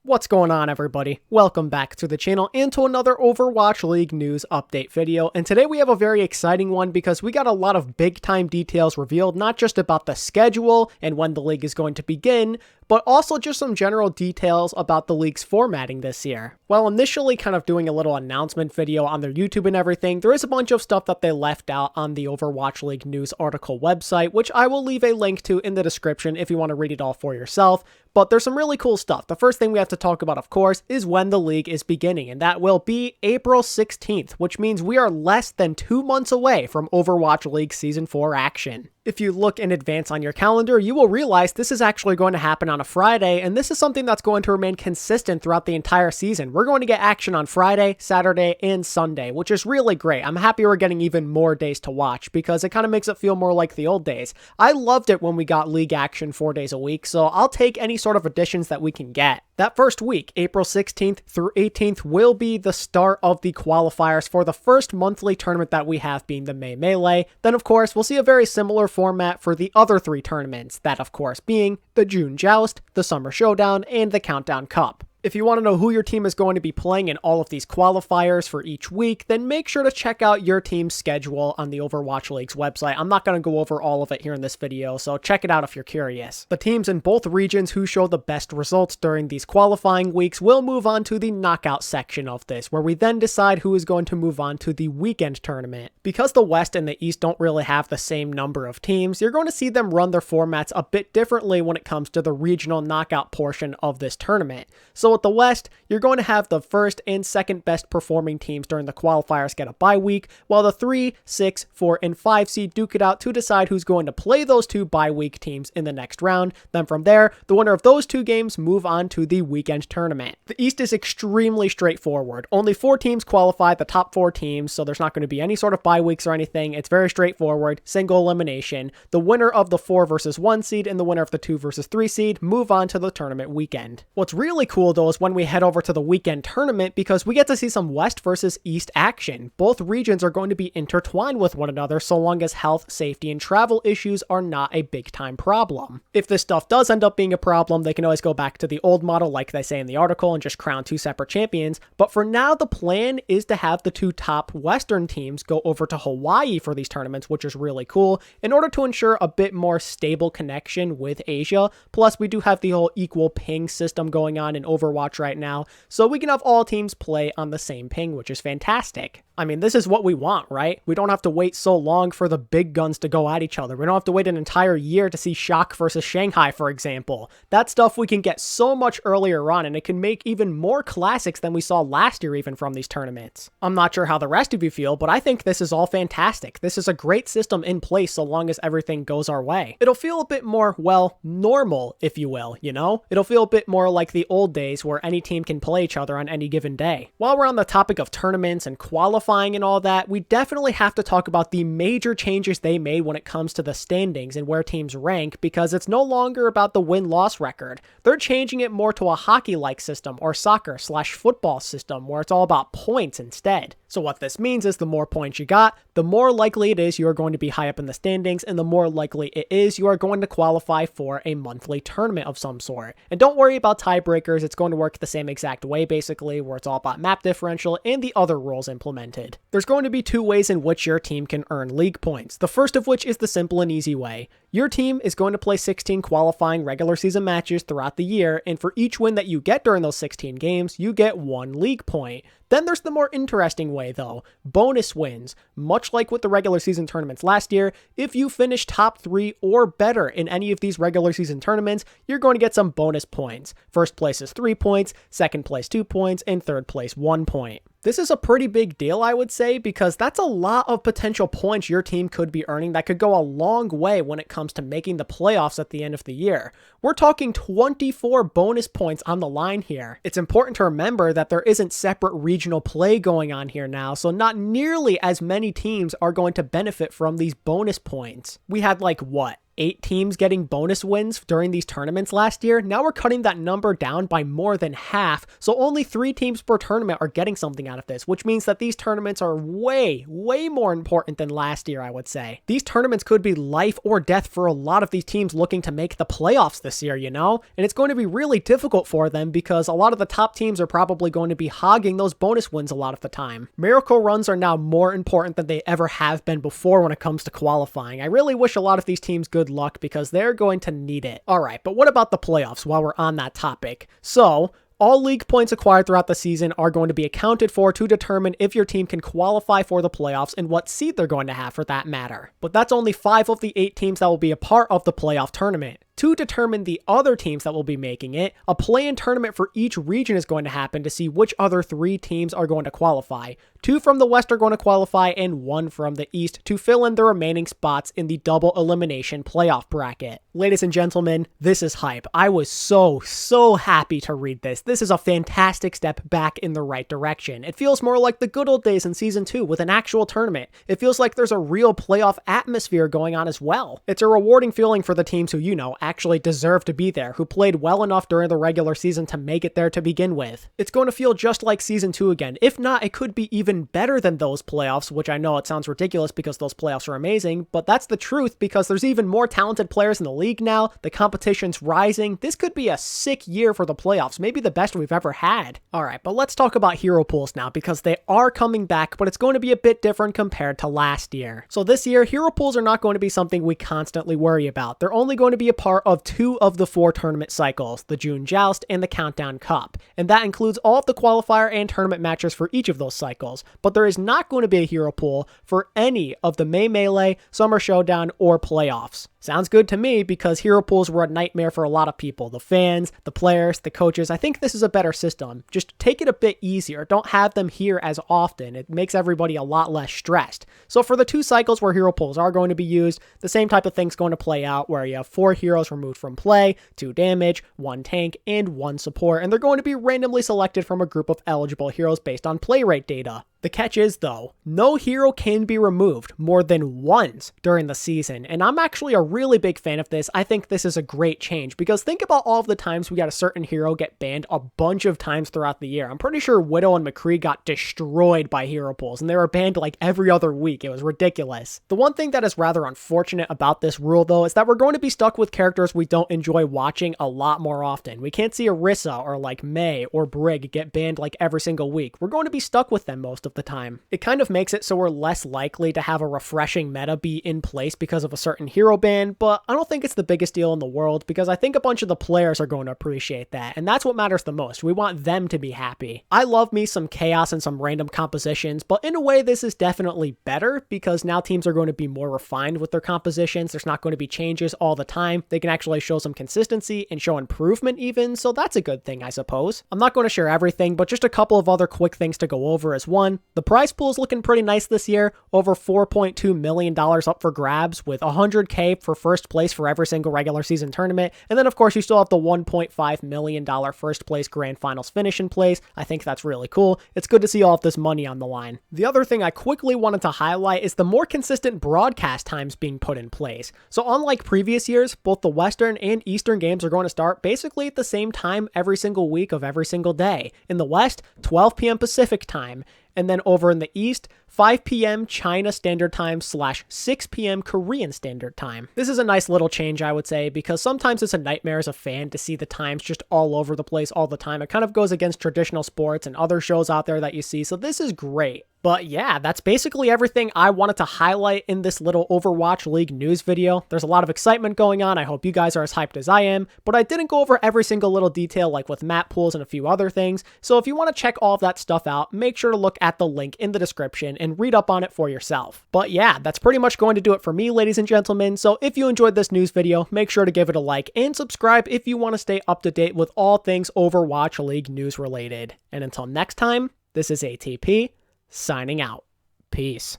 What's going on, everybody? Welcome back to the channel and to another Overwatch League news update video. And today we have a very exciting one because we got a lot of big time details revealed, not just about the schedule and when the league is going to begin, but also just some general details about the league's formatting this year. While initially kind of doing a little announcement video on their YouTube and everything, there is a bunch of stuff that they left out on the Overwatch League news article website, which I will leave a link to in the description if you want to read it all for yourself. But there's some really cool stuff. The first thing we have to talk about, of course, is when the league is beginning, and that will be April 16th, which means we are less than 2 months away from Overwatch League Season 4 action. If you look in advance on your calendar, you will realize this is actually going to happen on a Friday, and this is something that's going to remain consistent throughout the entire season. We're going to get action on Friday, Saturday, and Sunday, which is really great. I'm happy we're getting even more days to watch because it kind of makes it feel more like the old days. I loved it when we got league action 4 days a week, so I'll take any sort of additions that we can get. That first week, April 16th through 18th, will be the start of the qualifiers for the first monthly tournament that we have, being the May Melee. Then, of course, we'll see a very similar format for the other 3 tournaments, that, of course, being the June Joust, the Summer Showdown, and the Countdown Cup. If you want to know who your team is going to be playing in all of these qualifiers for each week, then make sure to check out your team's schedule on the Overwatch League's website. I'm not going to go over all of it here in this video, so check it out if you're curious. The teams in both regions who show the best results during these qualifying weeks will move on to the knockout section of this, where we then decide who is going to move on to the weekend tournament. Because the West and the East don't really have the same number of teams, you're going to see them run their formats a bit differently when it comes to the regional knockout portion of this tournament. So with the West, you're going to have the first and second best performing teams during the qualifiers get a bye week, while the 3, 6, 4, and 5 seed duke it out to decide who's going to play those 2 bye week teams in the next round. Then from there, the winner of those 2 games move on to the weekend tournament. The East is extremely straightforward. Only 4 teams qualify, the top 4 teams, so there's not going to be any sort of bye weeks or anything. It's very straightforward, single elimination. The winner of the 4 versus 1 seed and the winner of the 2 versus 3 seed move on to the tournament weekend. What's really cool though is when we head over to the weekend tournament, because we get to see some West versus East action. Both regions are going to be intertwined with one another so long as health, safety, and travel issues are not a big time problem. If this stuff does end up being a problem, they can always go back to the old model like they say in the article and just crown 2 separate champions. But for now, the plan is to have the 2 top Western teams go over to Hawaii for these tournaments, which is really cool, in order to ensure a bit more stable connection with Asia. Plus, we do have the whole equal ping system going on in Overwatch right now, so we can have all teams play on the same ping, which is fantastic. I mean, this is what we want, right? We don't have to wait so long for the big guns to go at each other. We don't have to wait an entire year to see Shock versus Shanghai, for example. That stuff we can get so much earlier on, and it can make even more classics than we saw last year even from these tournaments. I'm not sure how the rest of you feel, but I think this is all fantastic. This is a great system in place so long as everything goes our way. It'll feel a bit more, well, normal, if you will, you know? It'll feel a bit more like the old days where any team can play each other on any given day. While we're on the topic of tournaments and qualifying and all that, we definitely have to talk about the major changes they made when it comes to the standings and where teams rank, because it's no longer about the win-loss record. They're changing it more to a hockey-like system or soccer/football system where it's all about points instead. So what this means is the more points you got, the more likely it is you are going to be high up in the standings, and the more likely it is you are going to qualify for a monthly tournament of some sort. And don't worry about tiebreakers, it's going to work the same exact way basically, where it's all about map differential and the other rules implemented. There's going to be 2 ways in which your team can earn league points, the first of which is the simple and easy way. Your team is going to play 16 qualifying regular season matches throughout the year, and for each win that you get during those 16 games, you get 1 league point. Then there's the more interesting way though, bonus wins. Much like with the regular season tournaments last year, if you finish top 3 or better in any of these regular season tournaments, you're going to get some bonus points. First place is 3 points, second place 2 points, and third place 1 point. This is a pretty big deal, I would say, because that's a lot of potential points your team could be earning that could go a long way when it comes to making the playoffs at the end of the year. We're talking 24 bonus points on the line here. It's important to remember that there isn't separate regional play going on here now, so not nearly as many teams are going to benefit from these bonus points. We had like, what, 8 teams getting bonus wins during these tournaments last year, now we're cutting that number down by more than half, so only 3 teams per tournament are getting something out of this, which means that these tournaments are way more important than last year, I would say. These tournaments could be life or death for a lot of these teams looking to make the playoffs this year, you know? And it's going to be really difficult for them because a lot of the top teams are probably going to be hogging those bonus wins a lot of the time. Miracle runs are now more important than they ever have been before when it comes to qualifying. I really wish a lot of these teams good luck because they're going to need it. Alright, but what about the playoffs while we're on that topic? So, all league points acquired throughout the season are going to be accounted for to determine if your team can qualify for the playoffs and what seed they're going to have for that matter. But that's only 5 of the 8 teams that will be a part of the playoff tournament. To determine the other teams that will be making it, a play-in tournament for each region is going to happen to see which other 3 teams are going to qualify. 2 from the West are going to qualify and 1 from the East to fill in the remaining spots in the double elimination playoff bracket. Ladies and gentlemen, this is hype. I was so happy to read this. This is a fantastic step back in the right direction. It feels more like the good old days in Season 2 with an actual tournament. It feels like there's a real playoff atmosphere going on as well. It's a rewarding feeling for the teams who, you know, actually deserve to be there, who played well enough during the regular season to make it there to begin with. It's going to feel just like Season 2 again. If not, it could be even better than those playoffs, which I know it sounds ridiculous because those playoffs are amazing, but that's the truth because there's even more talented players in the league now. The competition's rising. This could be a sick year for the playoffs, maybe the best we've ever had. Alright, but let's talk about hero pools now because they are coming back, but it's going to be a bit different compared to last year. So this year, hero pools are not going to be something we constantly worry about. They're only going to be a part of 2 of the 4 tournament cycles, the June Joust and the Countdown Cup, and that includes all of the qualifier and tournament matches for each of those cycles, but there is not going to be a hero pool for any of the May Melee, Summer Showdown, or playoffs. Sounds good to me because hero pools were a nightmare for a lot of people. The fans, the players, the coaches. I think this is a better system. Just take it a bit easier. Don't have them here as often. It makes everybody a lot less stressed. So for the 2 cycles where hero pools are going to be used, the same type of thing's going to play out where you have 4 heroes removed from play, 2 damage, 1 tank, and 1 support, and they're going to be randomly selected from a group of eligible heroes based on play rate data. The catch is, though, no hero can be removed more than once during the season, and I'm actually a really big fan of this. I think this is a great change, because think about all of the times we got a certain hero get banned a bunch of times throughout the year. I'm pretty sure Widow and McCree got destroyed by hero pools, and they were banned like every other week. It was ridiculous. The one thing that is rather unfortunate about this rule, though, is that we're going to be stuck with characters we don't enjoy watching a lot more often. We can't see Orisa or like Mei or Brig get banned like every single week. We're going to be stuck with them most of the time. It kind of makes it so we're less likely to have a refreshing meta be in place because of a certain hero ban, but I don't think it's the biggest deal in the world because I think a bunch of the players are going to appreciate that, and that's what matters the most. We want them to be happy. I love me some chaos and some random compositions, but in a way this is definitely better because now teams are going to be more refined with their compositions. There's not going to be changes all the time. They can actually show some consistency and show improvement even, so that's a good thing, I suppose. I'm not going to share everything, but just a couple of other quick things to go over is one, the prize pool is looking pretty nice this year, over $4.2 million up for grabs with $100K for first place for every single regular season tournament, and then of course you still have the $1.5 million first place grand finals finish in place. I think that's really cool. It's good to see all of this money on the line. The other thing I quickly wanted to highlight is the more consistent broadcast times being put in place. So unlike previous years, both the Western and Eastern games are going to start basically at the same time every single week of every single day. In the West, 12 p.m. Pacific time. And then over in the East, 5 p.m. China Standard Time / 6 p.m. Korean Standard Time. This is a nice little change, I would say, because sometimes it's a nightmare as a fan to see the times just all over the place all the time. It kind of goes against traditional sports and other shows out there that you see, so this is great. But yeah, that's basically everything I wanted to highlight in this little Overwatch League news video. There's a lot of excitement going on. I hope you guys are as hyped as I am, but I didn't go over every single little detail like with map pools and a few other things. So if you want to check all of that stuff out, make sure to look at the link in the description and read up on it for yourself. But yeah, that's pretty much going to do it for me, ladies and gentlemen. So if you enjoyed this news video, make sure to give it a like and subscribe if you want to stay up to date with all things Overwatch League news related. And until next time, this is ATP. Signing out. Peace.